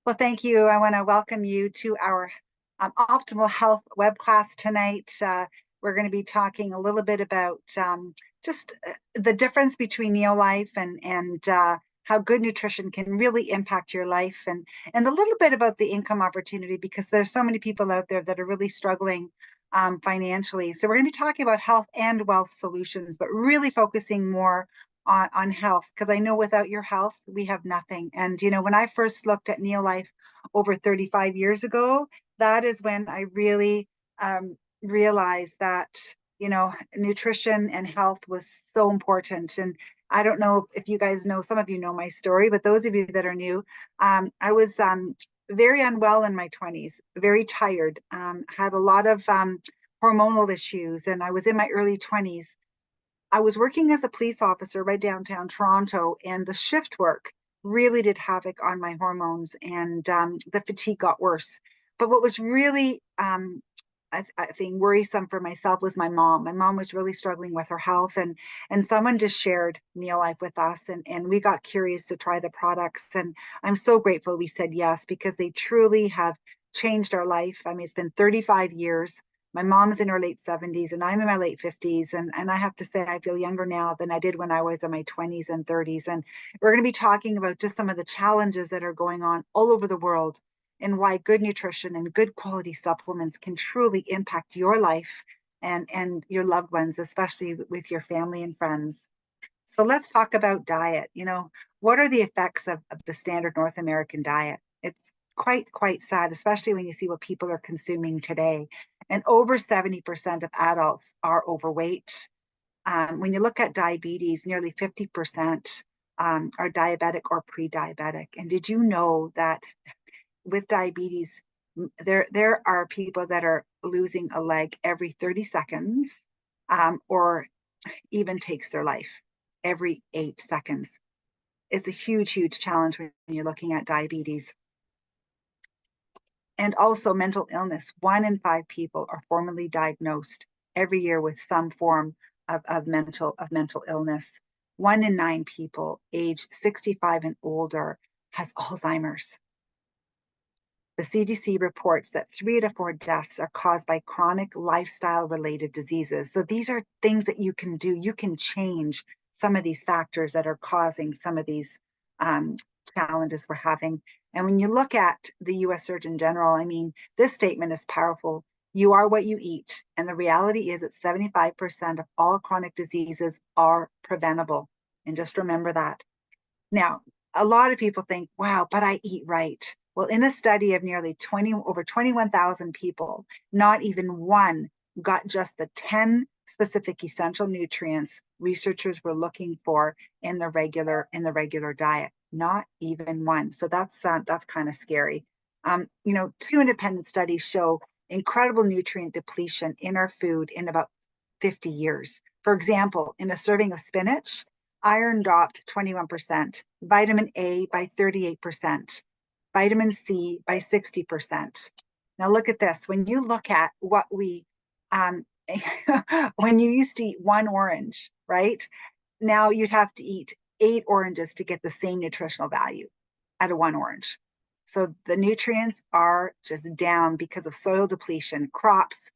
Well, thank you. I want to welcome you to our Optimal Health web class tonight. We're going to be talking a little bit about just the difference between Neolife and how good nutrition can really impact your life, and a little bit about the income opportunity because there's so many people out there that are really struggling financially. So we're going to be talking about health and wealth solutions, but really focusing more on health because I know without your health, we have nothing. And, when I first looked at Neolife over 35 years ago, that is when I really realized that, nutrition and health was so important. And I don't know if you guys know, some of you know my story, but those of you that are new, I was very unwell in my 20s, very tired, had a lot of hormonal issues, and I was in my early 20s. I was working as a police officer right downtown Toronto, and the shift work really did havoc on my hormones, and the fatigue got worse. But what was really, I think, worrisome for myself was my mom. My mom was really struggling with her health, and someone just shared Neolife with us, and we got curious to try the products. And I'm so grateful we said yes because they truly have changed our life. I mean, it's been 35 years. My mom's in her late 70s and I'm in my late 50s. And I have to say, I feel younger now than I did when I was in my 20s and 30s. And we're going to be talking about just some of the challenges that are going on all over the world and why good nutrition and good quality supplements can truly impact your life and your loved ones, especially with your family and friends. So let's talk about diet. What are the effects of the standard North American diet? It's quite sad, especially when you see what people are consuming today. And over 70% of adults are overweight. When you look at diabetes, nearly 50% are diabetic or pre-diabetic. And did you know that with diabetes, there are people that are losing a leg every 30 seconds, or even takes their life every 8 seconds. It's a huge challenge when you're looking at diabetes. And also mental illness. 1 in 5 people are formally diagnosed every year with some form of mental illness. 1 in 9 people age 65 and older has Alzheimer's. The CDC reports that 3 out of 4 deaths are caused by chronic lifestyle related diseases. So these are things that you can do. You can change some of these factors that are causing some of these um, challenges we're having. And when you look at the US Surgeon General, I mean, this statement is powerful. You are what you eat. And the reality is that 75% of all chronic diseases are preventable. And just remember that. Now, a lot of people think, wow, but I eat right. Well, in a study of nearly over 21,000 people, not even one got just the 10 specific essential nutrients researchers were looking for in the regular diet. Not even one. So that's kind of scary. 2 independent studies show incredible nutrient depletion in our food in about 50 years. For example, in a serving of spinach, iron dropped 21%, vitamin A by 38%, vitamin C by 60%. Now look at this. When you look at what um, when you used to eat one orange, right? Now you'd have to eat 8 oranges to get the same nutritional value out of one orange. So the nutrients are just down because of soil depletion. Crops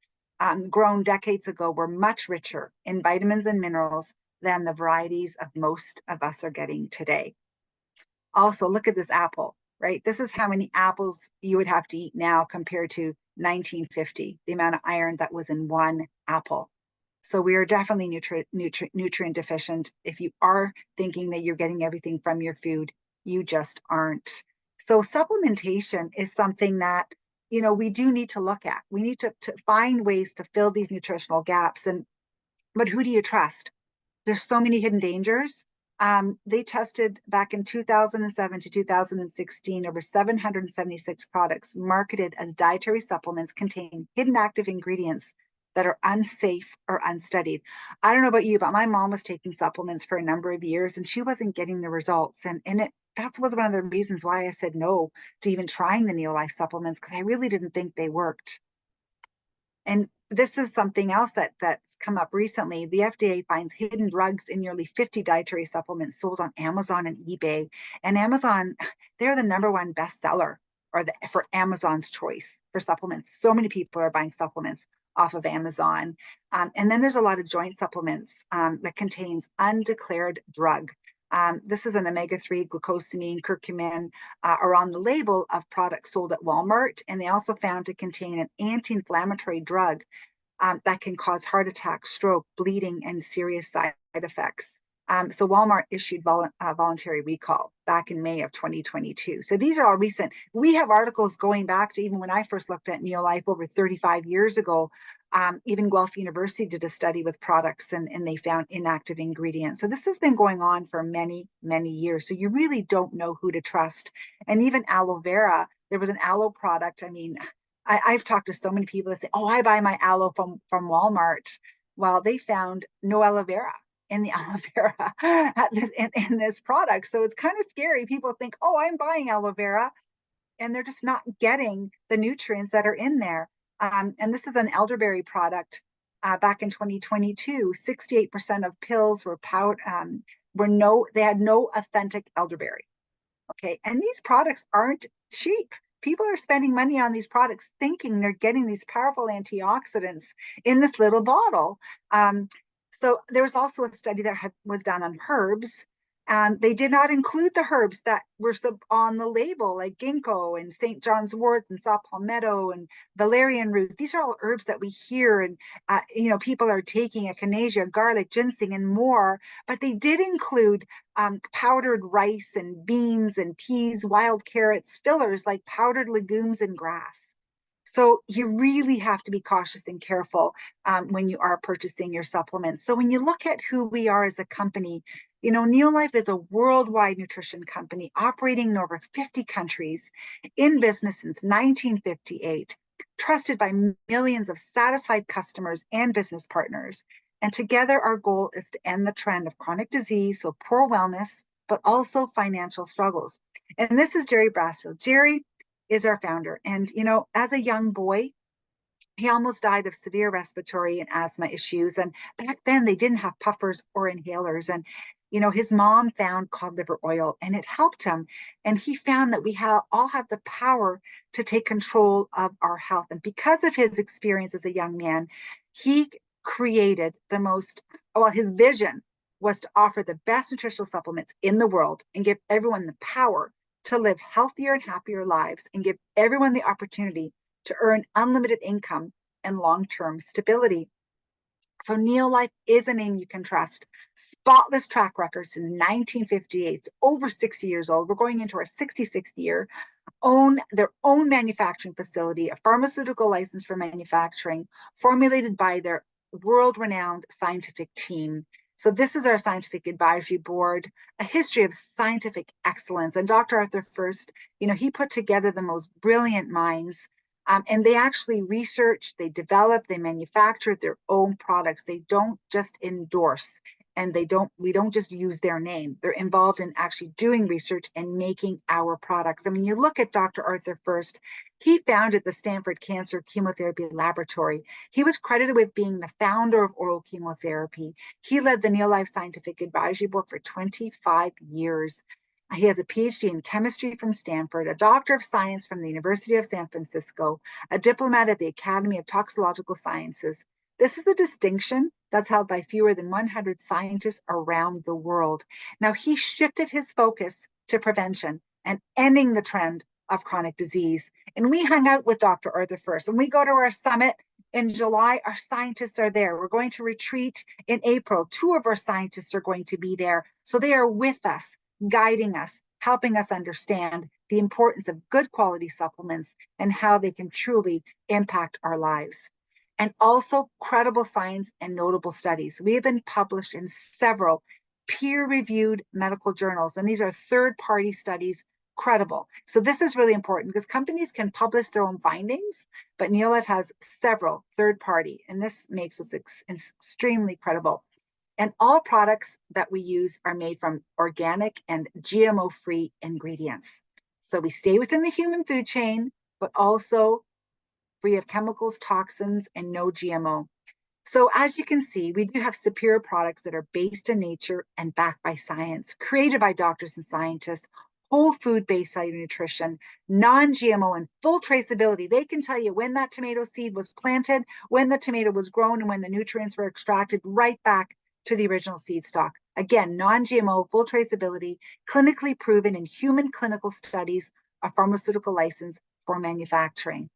grown decades ago were much richer in vitamins and minerals than the varieties of most of us are getting today. Also, look at this apple, right? This is how many apples you would have to eat now compared to 1950, the amount of iron that was in one apple. So we are definitely nutrient deficient. If you are thinking that you're getting everything from your food, you just aren't. So supplementation is something that we do need to look at. We need to find ways to fill these nutritional gaps. But who do you trust? There's so many hidden dangers. They tested back in 2007 to 2016 over 776 products marketed as dietary supplements contain hidden active ingredients that are unsafe or unstudied. I don't know about you, but my mom was taking supplements for a number of years and she wasn't getting the results. And that was one of the reasons why I said no to even trying the Neolife supplements because I really didn't think they worked. And this is something else that's come up recently. The FDA finds hidden drugs in nearly 50 dietary supplements sold on Amazon and eBay. And Amazon, they're the number one bestseller. for Amazon's choice for supplements. So many people are buying supplements off of Amazon. And then there's a lot of joint supplements that contains undeclared drug. This is an omega-3 glucosamine, curcumin, are on the label of products sold at Walmart. And they also found to contain an anti-inflammatory drug that can cause heart attack, stroke, bleeding, and serious side effects. So Walmart issued voluntary recall back in May of 2022. So these are all recent. We have articles going back to even when I first looked at Neolife over 35 years ago. Even Guelph University did a study with products and they found inactive ingredients. So this has been going on for many, many years. So you really don't know who to trust. And even aloe vera, there was an aloe product. I mean, I've talked to so many people that say, oh, I buy my aloe from Walmart. Well, they found no aloe vera in the aloe vera in this product. So it's kind of scary. People think, oh, I'm buying aloe vera, and they're just not getting the nutrients that are in there. And this is an elderberry product. Back in 2022, 68% of pills were they had no authentic elderberry. Okay, and these products aren't cheap. People are spending money on these products thinking they're getting these powerful antioxidants in this little bottle. So there was also a study that was done on herbs. They did not include the herbs that were on the label, like ginkgo and St. John's wort and saw palmetto and valerian root. These are all herbs that we hear and people are taking, echinacea, garlic, ginseng, and more. But they did include powdered rice and beans and peas, wild carrots, fillers like powdered legumes and grass. So you really have to be cautious and careful when you are purchasing your supplements. So when you look at who we are as a company, Neolife is a worldwide nutrition company operating in over 50 countries, in business since 1958, trusted by millions of satisfied customers and business partners. And together, our goal is to end the trend of chronic disease, so poor wellness, but also financial struggles. And this is Jerry Brasfield. Jerry is our founder. And, as a young boy, he almost died of severe respiratory and asthma issues. And back then, they didn't have puffers or inhalers. And, his mom found cod liver oil and it helped him. And he found that we all have the power to take control of our health. And because of his experience as a young man, he created his vision was to offer the best nutritional supplements in the world and give everyone the power to live healthier and happier lives and give everyone the opportunity to earn unlimited income and long-term stability. So Neolife is a name you can trust. Spotless track record since 1958. It's over 60 years old. We're going into our 66th year. Own their own manufacturing facility, a pharmaceutical license for manufacturing, formulated by their world-renowned scientific team. So this is our scientific advisory board, a history of scientific excellence. And Dr. Arthur Furst, he put together the most brilliant minds. And they actually research, they develop, they manufacture their own products. They don't just endorse and we don't just use their name. They're involved in actually doing research and making our products. I mean, you look at Dr. Arthur Furst, he founded the Stanford Cancer Chemotherapy Laboratory. He was credited with being the founder of oral chemotherapy. He led the Neolife Scientific Advisory Board for 25 years. He has a PhD in chemistry from Stanford, a doctor of science from the University of San Francisco, a diplomat at the Academy of Toxicological Sciences. This is a distinction that's held by fewer than 100 scientists around the world. Now, he shifted his focus to prevention and ending the trend of chronic disease. And we hung out with Dr. Arthur Furst. When we go to our summit in July, our scientists are there. We're going to retreat in April. 2 of our scientists are going to be there. So they are with us, guiding us, helping us understand the importance of good quality supplements and how they can truly impact our lives. And also credible science and notable studies. We have been published in several peer-reviewed medical journals, and these are third-party studies, credible. So this is really important because companies can publish their own findings, but Neolife has several third-party, and this makes us extremely credible. And all products that we use are made from organic and GMO-free ingredients. So we stay within the human food chain, but also free of chemicals, toxins, and no GMO. So as you can see, we do have superior products that are based in nature and backed by science, created by doctors and scientists, whole food based cellular nutrition, non-GMO, and full traceability. They can tell you when that tomato seed was planted, when the tomato was grown, and when the nutrients were extracted right back to the original seed stock. Again, non-GMO, full traceability, clinically proven in human clinical studies, a pharmaceutical license for manufacturing.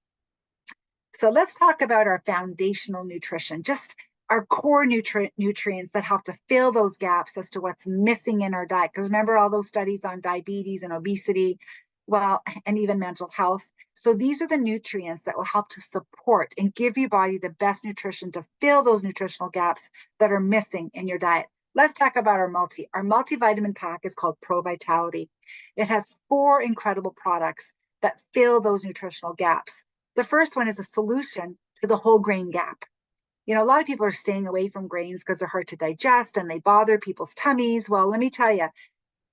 So let's talk about our foundational nutrition, just our core nutrients that help to fill those gaps as to what's missing in our diet. Because remember all those studies on diabetes and obesity, well, and even mental health. So these are the nutrients that will help to support and give your body the best nutrition to fill those nutritional gaps that are missing in your diet. Let's talk about our multivitamin pack is called Pro Vitality. It has 4 incredible products that fill those nutritional gaps. The first one is a solution to the whole grain gap. You know, a lot of people are staying away from grains because they're hard to digest and they bother people's tummies. Well, let me tell you,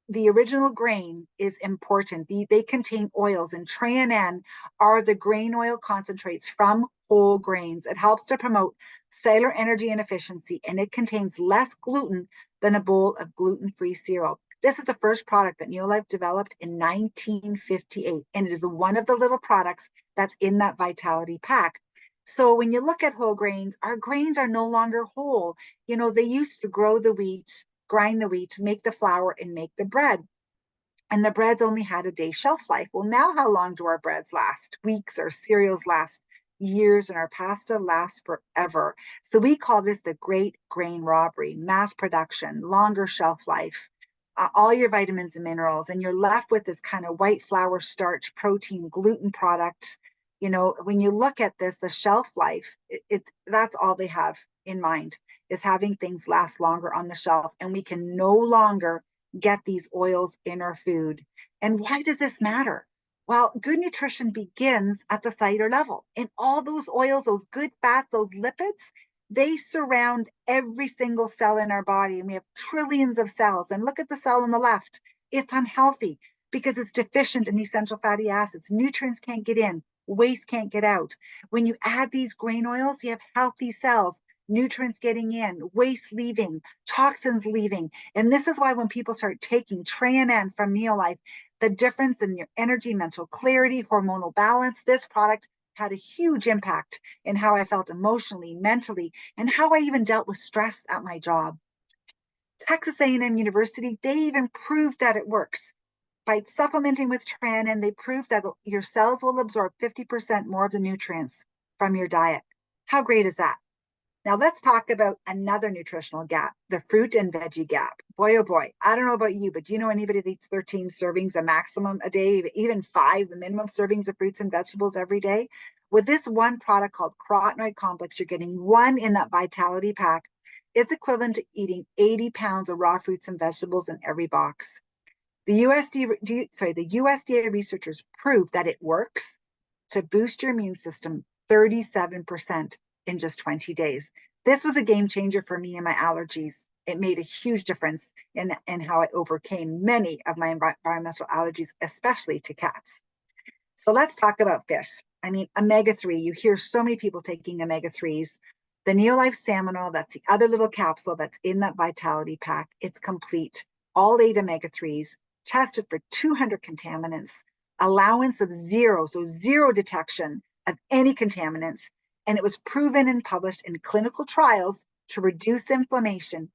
the original grain is important. They contain oils, and TreaNN are the grain oil concentrates from whole grains. It helps to promote cellular energy and efficiency, and it contains less gluten than a bowl of gluten-free cereal. This is the first product that Neolife developed in 1958, and it is one of the little products that's in that Vitality pack. So when you look at whole grains, our grains are no longer whole. You know, they used to grow the wheat, grind the wheat, make the flour, and make the bread. And the breads only had a day shelf life. Well, now how long do our breads last? Weeks. Our cereals last years, and our pasta lasts forever. So we call this the great grain robbery, mass production, longer shelf life, all your vitamins and minerals, and you're left with this kind of white flour, starch, protein, gluten product. You know, when you look at this, the shelf life, that's all they have in mind, is having things last longer on the shelf, and we can no longer get these oils in our food. And why does this matter? Well, good nutrition begins at the cellular level, and all those oils, those good fats, those lipids, they surround every single cell in our body, and we have trillions of cells. And look at the cell on the left. It's unhealthy because it's deficient in essential fatty acids. Nutrients can't get in, waste can't get out. When you add these grain oils, you have healthy cells, nutrients getting in, waste leaving, toxins leaving. And this is why when people start taking TreaNN from Neolife, the difference in your energy, mental clarity, hormonal balance, this product had a huge impact in how I felt emotionally, mentally, and how I even dealt with stress at my job. Texas A&M University, they even proved that it works. By supplementing with TreaNN, they proved that your cells will absorb 50% more of the nutrients from your diet. How great is that? Now let's talk about another nutritional gap, the fruit and veggie gap. Boy, oh boy, I don't know about you, but do you know anybody that eats 13 servings, a maximum a day, even 5, the minimum servings of fruits and vegetables every day? With this one product called Carotenoid Complex, you're getting 1 in that Vitality pack. It's equivalent to eating 80 pounds of raw fruits and vegetables in every box. The USDA researchers proved that it works to boost your immune system 37% in just 20 days. This was a game changer for me and my allergies. It made a huge difference in how I overcame many of my environmental allergies, especially to cats. So let's talk about fish. I mean, omega-3, you hear so many people taking omega-3s. The Neolife Salmon Oil, that's the other little capsule that's in that Vitality pack. It's complete. All 8 omega-3s, tested for 200 contaminants, allowance of 0, so 0 detection of any contaminants. And it was proven and published in clinical trials to reduce inflammation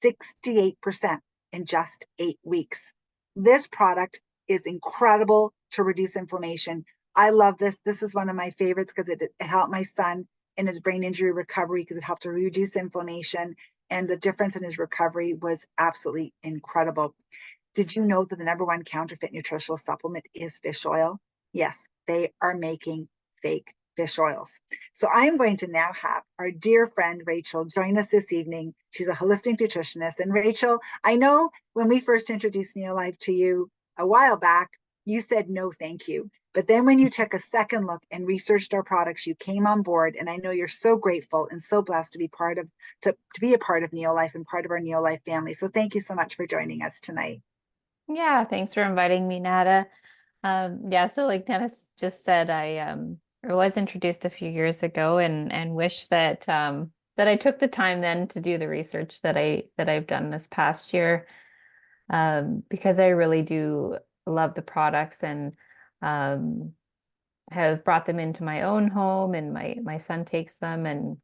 68% in just 8 weeks. This product is incredible to reduce inflammation. I love this. This is one of my favorites because it helped my son in his brain injury recovery because it helped to reduce inflammation. And the difference in his recovery was absolutely incredible. Did you know that the #1 counterfeit nutritional supplement is fish oil? Yes, they are making fake fish oils. So I am going to now have our dear friend Rachel join us this evening. She's a holistic nutritionist. And Rachel, I know when we first introduced Neolife to you a while back, you said no, thank you. But then when you took a second look and researched our products, you came on board. And I know you're so grateful and so blessed to be part of to be a part of Neolife and part of our Neolife family. So thank you so much for joining us tonight. Yeah, thanks for inviting me, Nada. Yeah, so like Dennis just said, I was introduced a few years ago and wish that that I took the time then to do the research that I've done this past year, because I really do love the products, and um, have brought them into my own home, and my son takes them, and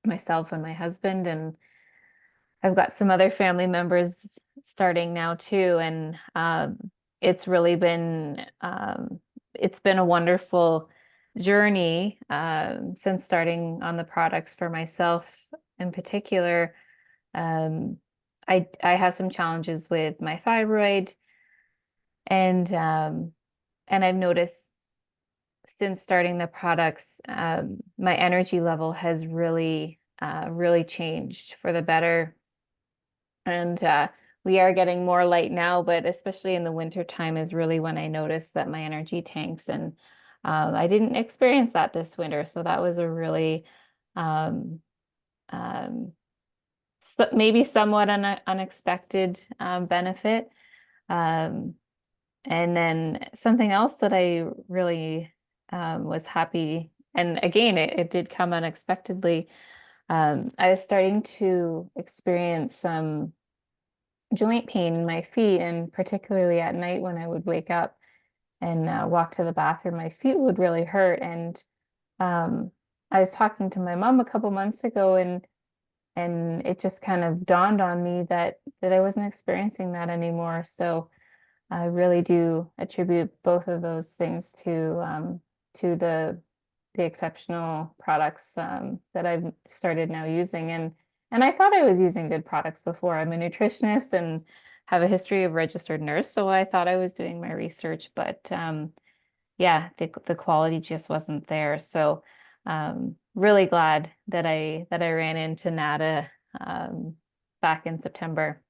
myself and my husband, and I've got some other family members starting now too, and it's really been it's been a wonderful journey since starting on the products for myself in particular. Um, I have some challenges with my thyroid, and I've noticed since starting the products, my energy level has really changed for the better. And we are getting more light now, but especially in the winter time is really when I noticed that my energy tanks. And I didn't experience that this winter, so that was a really um, um, maybe somewhat unexpected benefit. Um, and then something else that I really was happy, and again, it did come unexpectedly. I was starting to experience some joint pain in my feet, and particularly at night when I would wake up and walk to the bathroom, my feet would really hurt. And um, I was talking to my mom a couple months ago, and it just kind of dawned on me that I wasn't experiencing that anymore. So I really do attribute both of those things to the exceptional products that I've started now using. And I thought I was using good products before. I'm a nutritionist and have a history of registered nurse, so I thought I was doing my research, but yeah, the quality just wasn't there. So really glad that I ran into NADA back in September.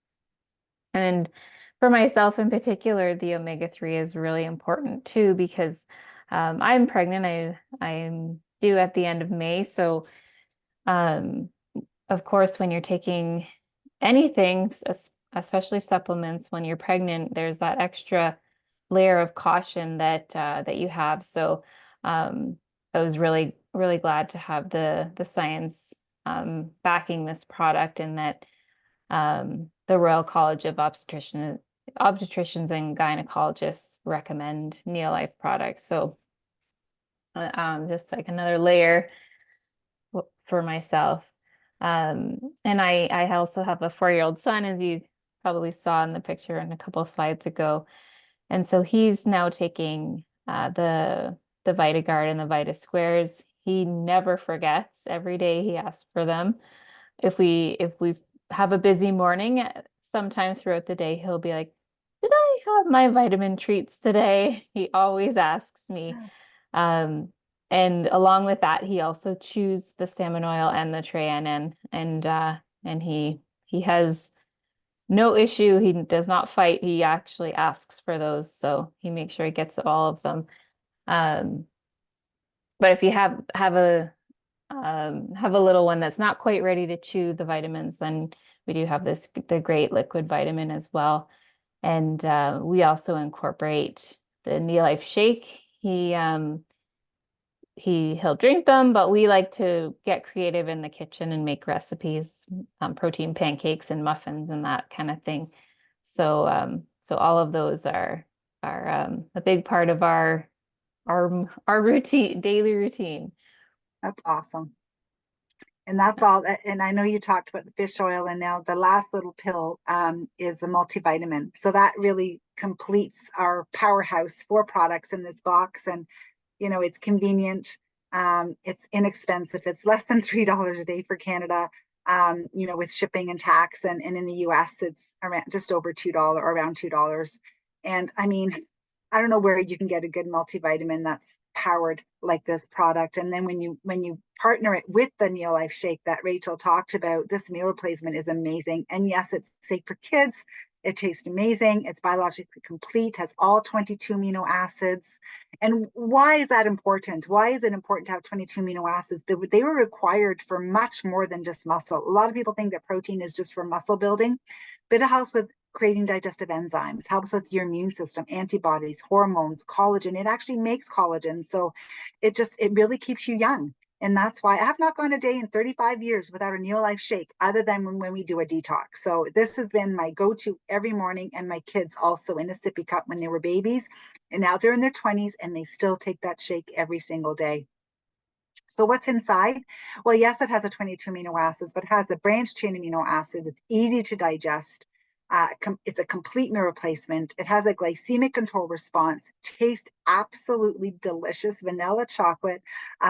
And for myself in particular, the omega-3 is really important too, because I'm pregnant. I'm due at the end of May. So um, of course, when you're taking anything, especially supplements, when you're pregnant, there's that extra layer of caution that you have. So I was really glad to have the science backing this product, and that the Royal College of Obstetricians and Gynecologists recommend Neolife products. So just like another layer for myself. And I also have a 4-year-old son, as you probably saw in the picture and a couple of slides ago. And so he's now taking the VitaGuard and the Vita Squares. He never forgets. Every day he asks for them. If we have a busy morning, sometime throughout the day, he'll be like, "Did I have my vitamin treats today?" He always asks me. Um, and along with that, he also chews the salmon oil and the Trianon, and he has no issue. He does not fight. He actually asks for those, so he makes sure he gets all of them. Um, but if you have a little one that's not quite ready to chew the vitamins, then we do have the great liquid vitamin as well. And we also incorporate the Neolife shake. He'll drink them, but we like to get creative in the kitchen and make recipes, protein pancakes and muffins and that kind of thing. So all of those are a big part of our routine, daily routine. That's awesome. And that's all. And I know you talked about the fish oil, and now the last little pill is the multivitamin. So that really completes our powerhouse for products in this box. And it's convenient. It's inexpensive. It's less than $3 a day for Canada. With shipping and tax, and in the US, it's around just over $2 or around $2. And I mean, I don't know where you can get a good multivitamin that's powered like this product. And then when you partner it with the Neolife shake that Rachel talked about, this meal replacement is amazing. And yes, it's safe for kids. It tastes amazing. It's biologically complete, has all 22 amino acids. And why is that important? Why is it important to have 22 amino acids? They were required for much more than just muscle. A lot of people think that protein is just for muscle building, but it helps with creating digestive enzymes, helps with your immune system, antibodies, hormones, collagen. It actually makes collagen. So it really keeps you young. And that's why I have not gone a day in 35 years without a Neolife shake, other than when we do a detox. So this has been my go-to every morning, and my kids also in a sippy cup when they were babies. And now they're in their 20s and they still take that shake every single day. So what's inside? Well, yes, it has a 22 amino acids, but it has a branched chain amino acid. It's easy to digest. It's a complete meal replacement. It has a glycemic control response. Tastes absolutely delicious, vanilla chocolate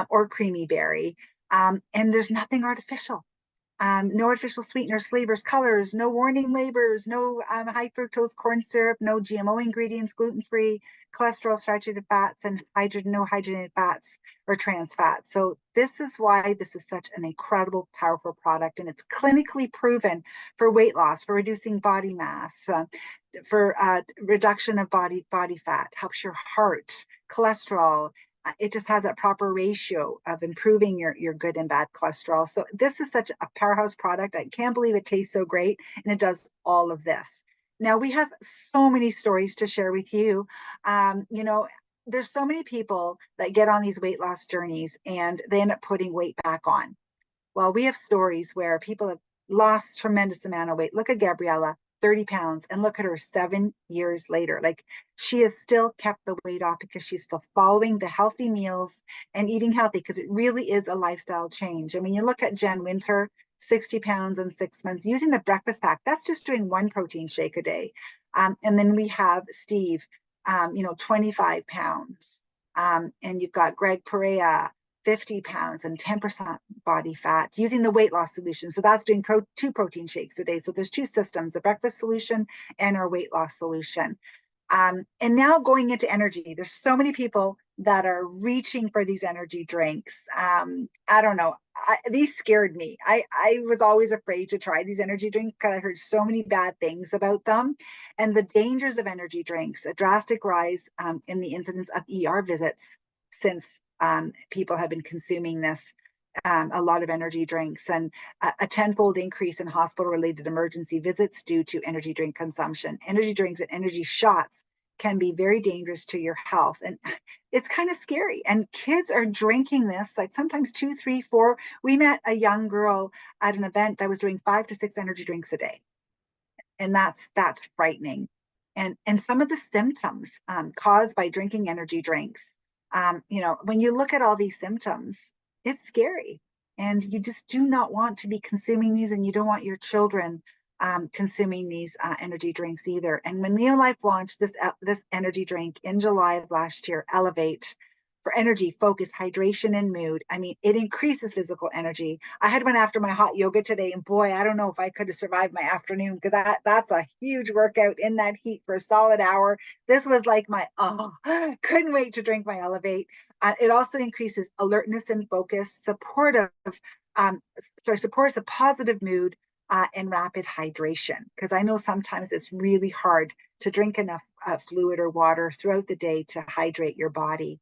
or creamy berry. And there's nothing artificial. No artificial sweeteners, flavors, colors, no warning labels, no high fructose corn syrup, no GMO ingredients, gluten-free, cholesterol, saturated fats, and no hydrogenated fats or trans fats. So this is why this is such an incredible, powerful product, and it's clinically proven for weight loss, for reducing body mass, for reduction of body fat, helps your heart, cholesterol. It just has that proper ratio of improving your good and bad cholesterol. So this is such a powerhouse product. I can't believe it tastes so great, and it does all of this. Now we have so many stories to share with you. There's so many people that get on these weight loss journeys and they end up putting weight back on. Well, we have stories where people have lost tremendous amount of weight. Look at Gabriella, 30 pounds, and look at her 7 years later. Like, she has still kept the weight off because she's still following the healthy meals and eating healthy, because it really is a lifestyle change. I mean, you look at Jen Winter, 60 pounds in 6 months, using the breakfast pack. That's just doing one protein shake a day. And then we have Steve, 25 pounds. And you've got Greg Perea, 50 pounds and 10% body fat using the weight loss solution. So that's doing two protein shakes a day. So there's two systems, the breakfast solution and our weight loss solution. And now going into energy, there's so many people that are reaching for these energy drinks. I don't know. These scared me. I was always afraid to try these energy drinks because I heard so many bad things about them. And the dangers of energy drinks, a drastic rise in the incidence of ER visits since people have been consuming this, a lot of energy drinks, and a tenfold increase in hospital related emergency visits due to energy drink consumption. Energy drinks and energy shots can be very dangerous to your health. And it's kind of scary. And kids are drinking this, like sometimes 2, 3, 4. We met a young girl at an event that was doing 5 to 6 energy drinks a day. And that's frightening. And some of the symptoms caused by drinking energy drinks, when you look at all these symptoms, it's scary. And you just do not want to be consuming these, and you don't want your children consuming these energy drinks either. And when Neolife launched this energy drink in July of last year, Elevate, for energy, focus, hydration, and mood. I mean, it increases physical energy. I had one after my hot yoga today, and boy, I don't know if I could have survived my afternoon, because that's a huge workout in that heat for a solid hour. This was like couldn't wait to drink my Elevate. It also increases alertness and focus, supports a positive mood, and rapid hydration. Because I know sometimes it's really hard to drink enough fluid or water throughout the day to hydrate your body.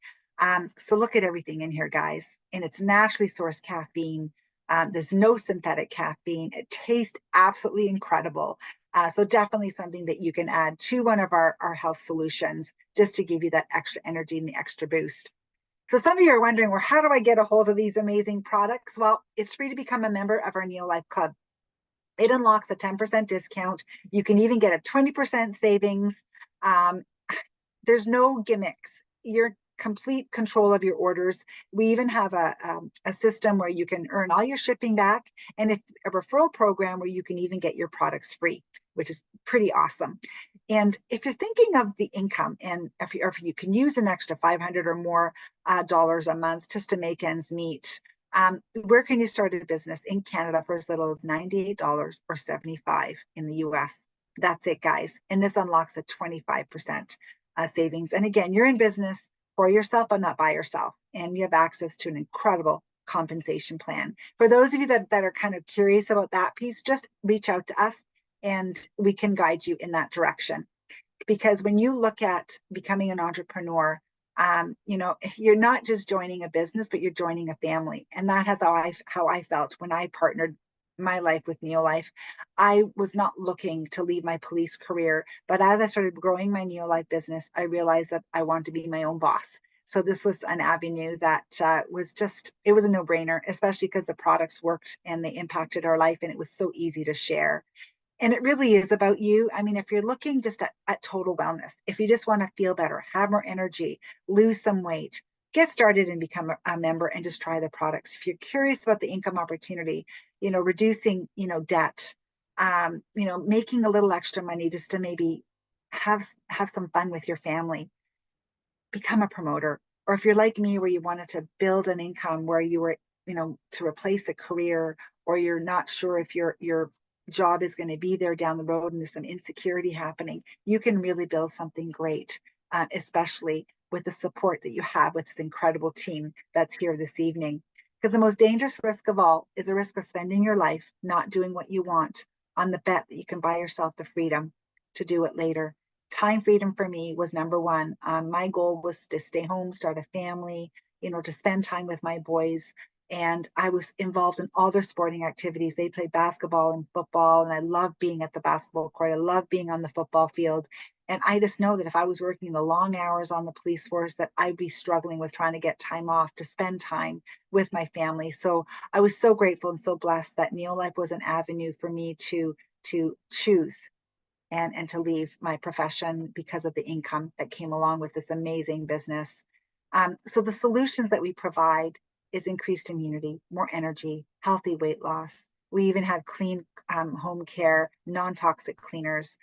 So look at everything in here, guys. And it's naturally sourced caffeine. There's no synthetic caffeine. It tastes absolutely incredible. So definitely something that you can add to one of our health solutions, just to give you that extra energy and the extra boost. So some of you are wondering, well, how do I get a hold of these amazing products? Well, it's free to become a member of our Neolife Club. It unlocks a 10% discount. You can even get a 20% savings. There's no gimmicks. You're complete control of your orders. We even have a system where you can earn all your shipping back, and a referral program where you can even get your products free, which is pretty awesome. And if you're thinking of the income, and if you can use an extra $500 or more dollars a month just to make ends meet, where can you start a business in Canada for as little as $98 or $75 in the US? That's it, guys. And this unlocks a 25% savings. And again, you're in business for yourself, but not by yourself. And you have access to an incredible compensation plan. For those of you that are kind of curious about that piece, just reach out to us and we can guide you in that direction. Because when you look at becoming an entrepreneur, you're not just joining a business, but you're joining a family. And that has how I felt when I partnered my life with Neolife. I was not looking to leave my police career, but as I started growing my Neolife business, I realized that I want to be my own boss. So this was an avenue that was just, it was a no-brainer, especially because the products worked and they impacted our life and it was so easy to share. And it really is about you. I mean, if you're looking just at total wellness, if you just want to feel better, have more energy, lose some weight, get started and become a member and just try the products. If you're curious about the income opportunity, reducing, debt, making a little extra money just to maybe have some fun with your family, become a promoter. Or if you're like me, where you wanted to build an income where you were, to replace a career, or you're not sure if your job is going to be there down the road and there's some insecurity happening, you can really build something great, especially with the support that you have with this incredible team that's here this evening. Because the most dangerous risk of all is a risk of spending your life not doing what you want on the bet that you can buy yourself the freedom to do it later. Time freedom for me was number one. My goal was to stay home, start a family, to spend time with my boys. And I was involved in all their sporting activities. They played basketball and football, and I love being at the basketball court. I love being on the football field. And I just know that if I was working the long hours on the police force, that I'd be struggling with trying to get time off to spend time with my family. So I was so grateful and so blessed that Neolife was an avenue for me to choose and to leave my profession because of the income that came along with this amazing business. So the solutions that we provide is increased immunity, more energy, healthy weight loss. We even have clean home care, non-toxic cleaners,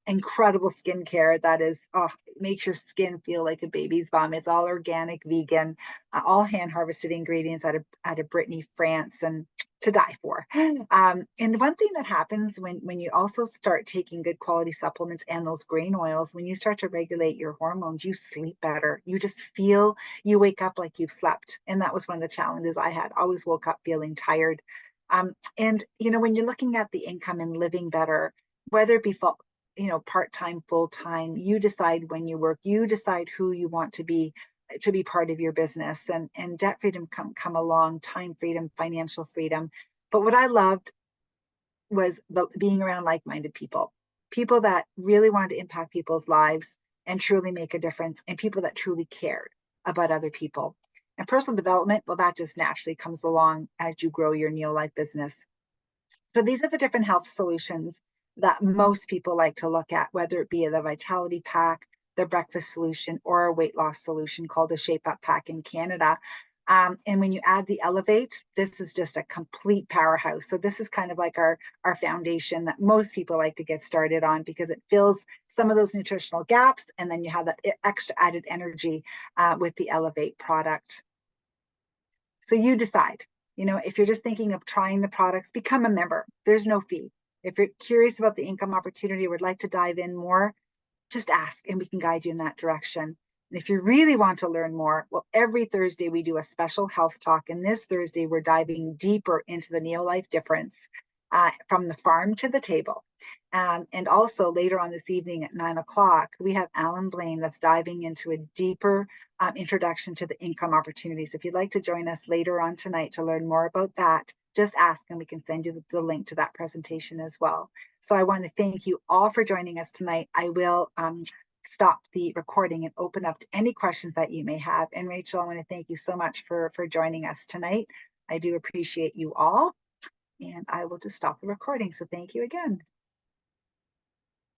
incredible skincare that is, makes your skin feel like a baby's bum. It's all organic, vegan, all hand harvested ingredients out of Brittany, France, and to die for. And one thing that happens when you also start taking good quality supplements and those grain oils, when you start to regulate your hormones, you sleep better. You just feel, you wake up like you've slept. And that was one of the challenges I had. I always woke up feeling tired. And when you're looking at the income and living better, whether it be part-time, full-time, you decide when you work, you decide who you want to be part of your business, and debt freedom come along, time freedom, financial freedom. But what I loved was being around like-minded people that really wanted to impact people's lives and truly make a difference, and people that truly cared about other people. And personal development, well, that just naturally comes along as you grow your Neolife business. So these are the different health solutions that most people like to look at, whether it be the Vitality Pack, the breakfast solution, or a weight loss solution called the Shape Up Pack in Canada. And when you add the Elevate, this is just a complete powerhouse. So this is kind of like our foundation that most people like to get started on, because it fills some of those nutritional gaps, and then you have that extra added energy with the Elevate product. So you decide, if you're just thinking of trying the products, become a member. There's no fee. If you're curious about the income opportunity or would like to dive in more, just ask and we can guide you in that direction. And if you really want to learn more, well, every Thursday we do a special health talk. And this Thursday, we're diving deeper into the Neolife difference from the farm to the table. And also later on this evening at 9:00, we have Alan Blaine that's diving into a deeper introduction to the income opportunities. If you'd like to join us later on tonight to learn more about that, just ask and we can send you the link to that presentation as well. So I want to thank you all for joining us tonight. I will stop the recording and open up to any questions that you may have. And Rachel, I want to thank you so much for joining us tonight. I do appreciate you all. And I will just stop the recording. So thank you again.